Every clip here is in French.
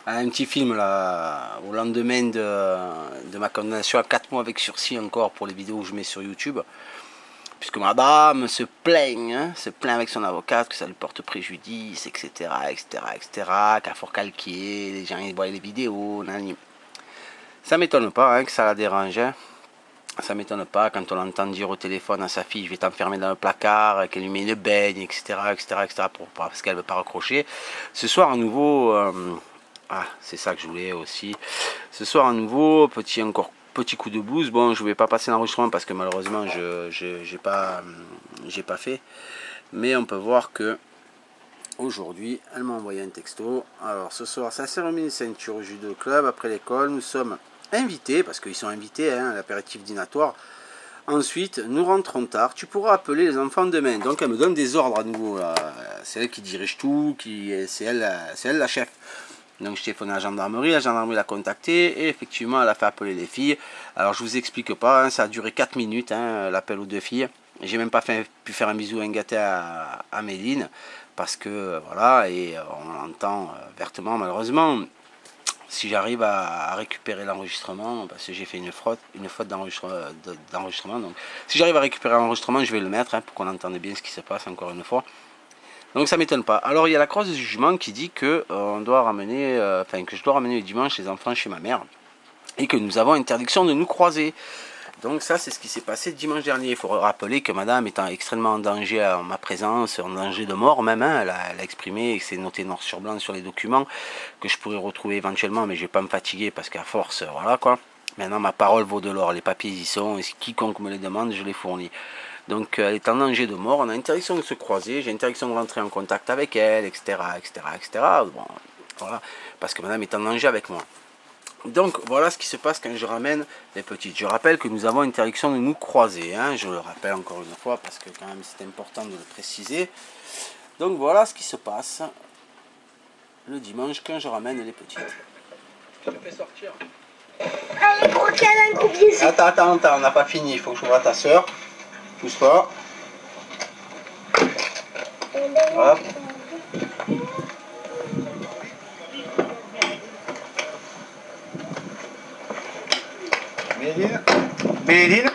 Un petit film là, au lendemain de ma condamnation à 4 mois avec sursis encore pour les vidéos que je mets sur YouTube. Puisque madame se plaint, hein, se plaint avec son avocate que ça lui porte préjudice, etc. Qu'à fort calquer, les gens ils voient les vidéos, nani. Ça m'étonne pas hein, que ça la dérange. Hein. Ça m'étonne pas quand on l'entend dire au téléphone à sa fille, je vais t'enfermer dans le placard, qu'elle lui met une baigne, etc. Parce qu'elle ne veut pas recrocher. Ce soir à nouveau, ah c'est ça que je voulais aussi. Ce soir à nouveau, petit coup de blues. Bon, je vais pas passer l'enregistrement parce que malheureusement j'ai pas fait. Mais on peut voir que aujourd'hui, elle m'a envoyé un texto. Alors ce soir, ça s'est remis une ceinture au judo club après l'école. Nous sommes invités, parce qu'ils sont invités hein, à l'apéritif dînatoire. Ensuite, nous rentrons tard. Tu pourras appeler les enfants demain. Donc elle me donne des ordres à nouveau. C'est elle qui dirige tout, c'est elle la chef. Donc je téléphone à la gendarmerie l'a contacté et effectivement elle a fait appeler les filles. Alors je vous explique pas, hein, ça a duré 4 minutes hein, l'appel aux 2 filles. J'ai même pas pu faire un bisou un gâté à Méline parce que voilà, et on l'entend vertement malheureusement. Si j'arrive à récupérer l'enregistrement, parce que j'ai fait une faute d'enregistrement, donc si j'arrive à récupérer l'enregistrement, je vais le mettre hein, pour qu'on entende bien ce qui se passe encore une fois. Donc ça m'étonne pas. Alors il y a la croix de jugement qui dit que on doit ramener, que je dois ramener le dimanche les enfants chez ma mère et que nous avons interdiction de nous croiser. Donc ça c'est ce qui s'est passé dimanche dernier. Il faut rappeler que madame étant extrêmement en danger en ma présence, en danger de mort même, hein, elle a exprimé et c'est noté noir sur blanc sur les documents que je pourrais retrouver éventuellement, mais je vais pas me fatiguer parce qu'à force, voilà quoi. Maintenant ma parole vaut de l'or, les papiers y sont et quiconque me les demande, je les fournis. Donc elle est en danger de mort, on a interdiction de se croiser, j'ai interdiction de rentrer en contact avec elle, etc. Bon, voilà, parce que madame est en danger avec moi. Donc voilà ce qui se passe quand je ramène les petites. Je rappelle que nous avons interdiction de nous croiser, hein, je le rappelle encore une fois parce que quand même c'est important de le préciser. Donc voilà ce qui se passe le dimanche quand je ramène les petites. Je te fais sortir. Allez, pour qu'elle a un groupe ici. Attends, on n'a pas fini, il faut que je vois ta soeur. Pousse pas. Hop. Béline.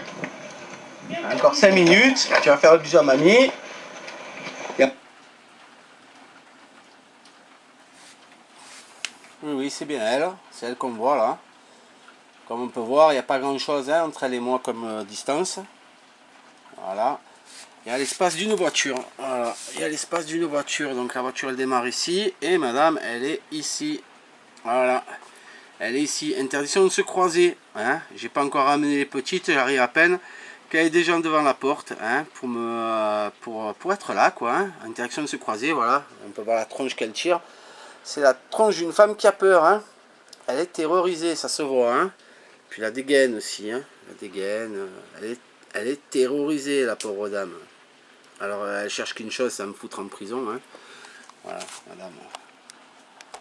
Encore 5 minutes. Tu vas faire le bisou à mamie. Oui, c'est bien elle. C'est elle qu'on voit là. Comme on peut voir, il n'y a pas grand chose hein, entre elle et moi comme distance. Voilà. Il y a l'espace d'une voiture. Voilà. Il y a l'espace d'une voiture. Donc la voiture elle démarre ici. Et madame elle est ici. Voilà. Elle est ici. Interdiction de se croiser. Hein. J'ai pas encore ramené les petites. J'arrive à peine. Qu'elle est déjà devant la porte. Hein, pour être là. Quoi, hein. Interdiction de se croiser. Voilà. On peut voir la tronche qu'elle tire. C'est la tronche d'une femme qui a peur. Hein. Elle est terrorisée. Ça se voit. Hein. Puis la dégaine aussi. Hein. La dégaine. Elle est terrorisée la pauvre dame. Alors elle cherche qu'une chose, ça me foutre en prison. Hein. Voilà, madame.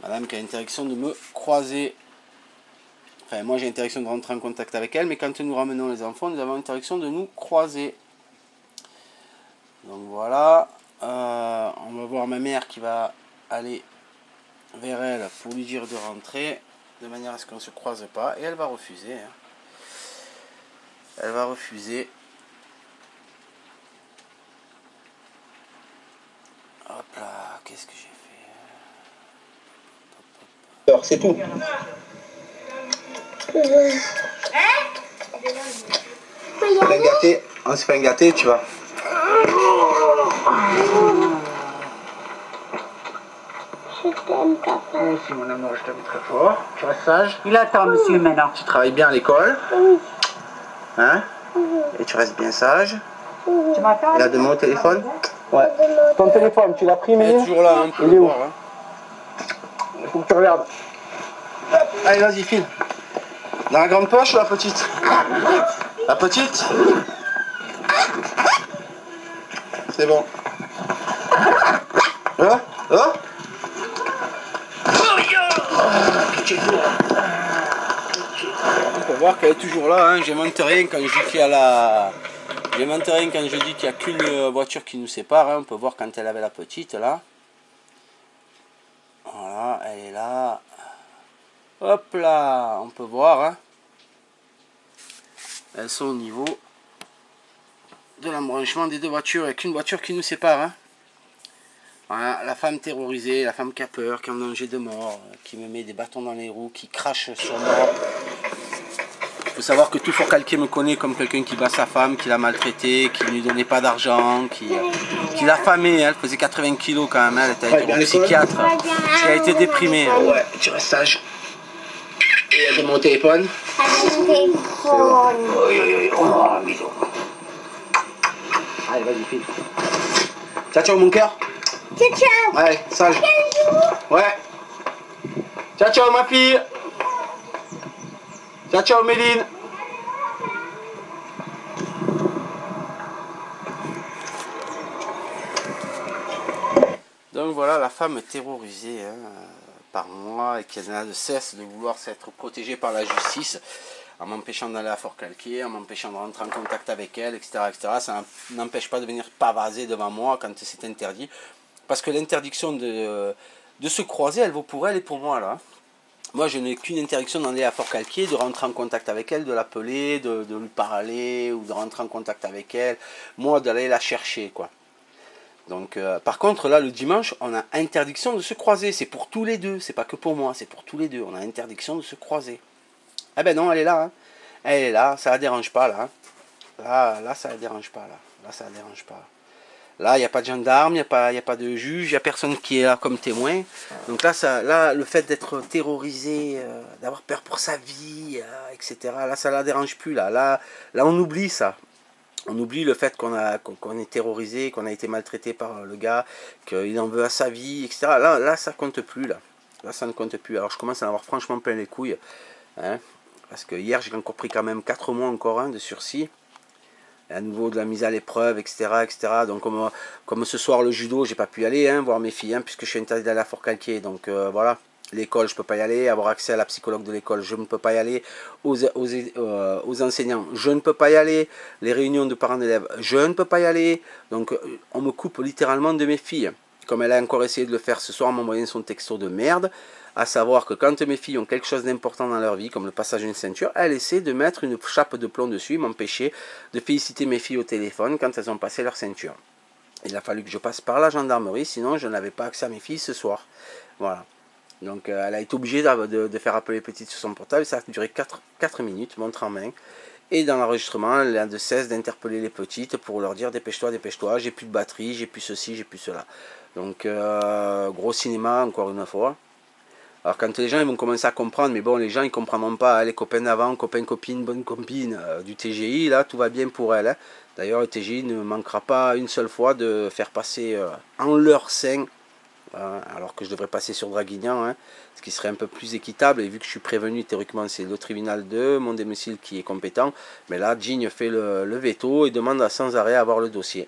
Madame qui a interdiction de me croiser. Enfin, moi j'ai interdiction de rentrer en contact avec elle, mais quand nous ramenons les enfants, nous avons interdiction de nous croiser. Donc voilà. On va voir ma mère qui va aller vers elle pour lui dire de rentrer, de manière à ce qu'on ne se croise pas. Et elle va refuser. Hein. Elle va refuser. Hop là, qu'est-ce que j'ai fait? Alors, c'est tout. On se fait un gâté, tu vois. Je t'aime, papa. Moi aussi, mon amour, je t'aime très fort. Tu restes sage. Il attend, monsieur, maintenant. Tu travailles bien à l'école. Oui. Hein? Et tu restes bien sage. Tu m'attends? Il a demandé au téléphone? Ouais. Ton téléphone, tu l'as pris, mais il est toujours là, hein, il est où? Il faut que tu regardes. Allez, vas-y, file. Dans la grande poche ou la petite? La petite? C'est bon. Hein? Hein? On peut voir qu'elle est toujours là, hein. Je monte rien quand je dis qu'il y a la... Je monte rien quand je dis qu'il n'y a qu'une voiture qui nous sépare, hein. On peut voir quand elle avait la petite là. Voilà, elle est là. Hop là, on peut voir. Hein. Elles sont au niveau de l'embranchement des deux voitures, avec une voiture qui nous sépare. Hein. Voilà, la femme terrorisée, la femme qui a peur, qui est en danger de mort, qui me met des bâtons dans les roues, qui crache sur moi. Il faut savoir que tout Forcalquier me connaît comme quelqu'un qui bat sa femme, qui l'a maltraitée, qui ne lui donnait pas d'argent, qui l'affamait. Elle faisait 80 kilos quand même, elle était allée au psychiatre. Elle a été déprimée. Ouais, tu restes sage. Et elle est mon téléphone. Oh, bisous. Allez, vas-y, file. Ciao, ciao, mon cœur. Ciao, ciao. Allez, sage. Ouais. Ciao, ciao, ma fille. Ciao, ciao, Méline. Donc voilà, la femme terrorisée hein, par moi et qui n'a de cesse de vouloir s'être protégée par la justice en m'empêchant d'aller à Forcalquier, en m'empêchant de rentrer en contact avec elle, etc. etc. Ça n'empêche pas de venir pavaser devant moi quand c'est interdit. Parce que l'interdiction de se croiser, elle vaut pour elle et pour moi là. Moi, je n'ai qu'une interdiction d'aller à Forcalquier, de rentrer en contact avec elle, de l'appeler, de lui parler ou de rentrer en contact avec elle. Moi, d'aller la chercher, quoi. Donc, par contre, là, le dimanche, on a interdiction de se croiser. C'est pour tous les deux. C'est pas que pour moi, c'est pour tous les deux. On a interdiction de se croiser. Ah ben non, elle est là. Hein. Elle est là. Ça la dérange pas, là. Là, ça la dérange pas, là. Là, ça la dérange pas. Là, il n'y a pas de gendarme, il n'y a pas de juge, il n'y a personne qui est là comme témoin. Donc là, le fait d'être terrorisé, d'avoir peur pour sa vie, etc., là, ça ne la dérange plus. Là, on oublie ça. On oublie le fait qu'on est terrorisé, qu'on a été maltraité par le gars, qu'il en veut à sa vie, etc. Là, ça ne compte plus. Là, ça ne compte plus. Alors, je commence à en avoir franchement plein les couilles. Hein, parce que hier, j'ai encore pris quand même 4 mois encore de sursis. À nouveau de la mise à l'épreuve, etc., etc. Donc comme ce soir le judo, j'ai pas pu y aller hein, voir mes filles, hein, puisque je suis interdit d'aller à Forcalquier. Donc voilà, l'école je peux pas y aller, avoir accès à la psychologue de l'école, je ne peux pas y aller, aux enseignants, je ne peux pas y aller, les réunions de parents d'élèves, je ne peux pas y aller. Donc on me coupe littéralement de mes filles. Comme elle a encore essayé de le faire ce soir, m'a envoyé son texto de merde. À savoir que quand mes filles ont quelque chose d'important dans leur vie, comme le passage d'une ceinture, elle essaie de mettre une chape de plomb dessus, m'empêcher de féliciter mes filles au téléphone quand elles ont passé leur ceinture. Il a fallu que je passe par la gendarmerie, sinon je n'avais pas accès à mes filles ce soir. Voilà. Donc elle a été obligée de faire appeler petite sur son portable, ça a duré 4 minutes, montre en main. Et dans l'enregistrement, elle a de cesse d'interpeller les petites pour leur dire dépêche-toi, dépêche-toi, j'ai plus de batterie, j'ai plus ceci, j'ai plus cela. Donc gros cinéma encore une fois. Alors quand les gens ils vont commencer à comprendre, mais bon les gens ils comprendront pas, hein, les copains d'avant, copains, copines, bonnes copines du TGI, là tout va bien pour elles. Hein. D'ailleurs le TGI ne manquera pas une seule fois de faire passer en leur sein, alors que je devrais passer sur Draguignan, hein, ce qui serait un peu plus équitable, et vu que je suis prévenu théoriquement c'est le tribunal de mon domicile qui est compétent, mais là Gigne fait le veto et demande sans arrêt à avoir le dossier.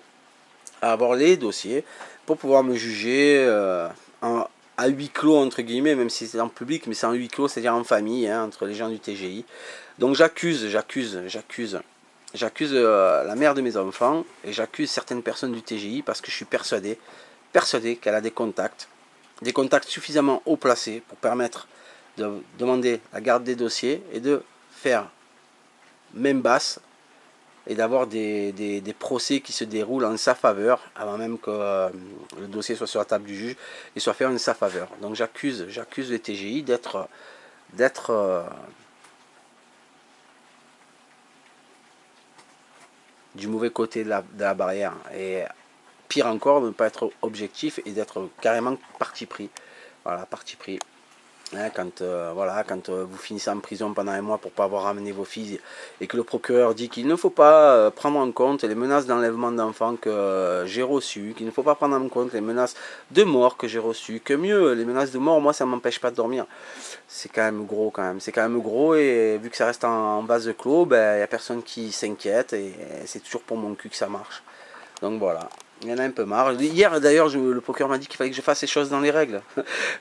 À avoir les dossiers pour pouvoir me juger à huis clos entre guillemets, même si c'est en public, mais c'est en huis clos, c'est-à-dire en famille, hein, entre les gens du TGI. Donc j'accuse la mère de mes enfants et j'accuse certaines personnes du TGI parce que je suis persuadé qu'elle a des contacts suffisamment haut placés pour permettre de demander la garde des dossiers et de faire même basse et d'avoir des procès qui se déroulent en sa faveur avant même que le dossier soit sur la table du juge et soit fait en sa faveur. Donc j'accuse le TGI d'être du mauvais côté de la barrière et pire encore de ne pas être objectif et d'être carrément parti pris. Voilà, parti pris. Hein, quand vous finissez en prison pendant un mois pour ne pas avoir ramené vos filles et que le procureur dit qu'il ne faut pas prendre en compte les menaces d'enlèvement d'enfants que j'ai reçues, qu'il ne faut pas prendre en compte les menaces de mort que j'ai reçues, que mieux, les menaces de mort, moi ça ne m'empêche pas de dormir. C'est quand même gros c'est quand même gros et vu que ça reste en vase clos, ben, il n'y a personne qui s'inquiète et c'est toujours pour mon cul que ça marche. Donc voilà. Il y en a un peu marre. Hier d'ailleurs le procureur m'a dit qu'il fallait que je fasse les choses dans les règles.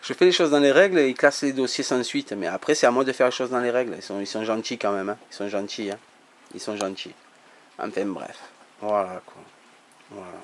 Je fais les choses dans les règles et il classe les dossiers sans suite. Mais après c'est à moi de faire les choses dans les règles. Ils sont gentils quand même. Hein. Ils sont gentils. Hein. Ils sont gentils. Enfin bref. Voilà quoi. Voilà.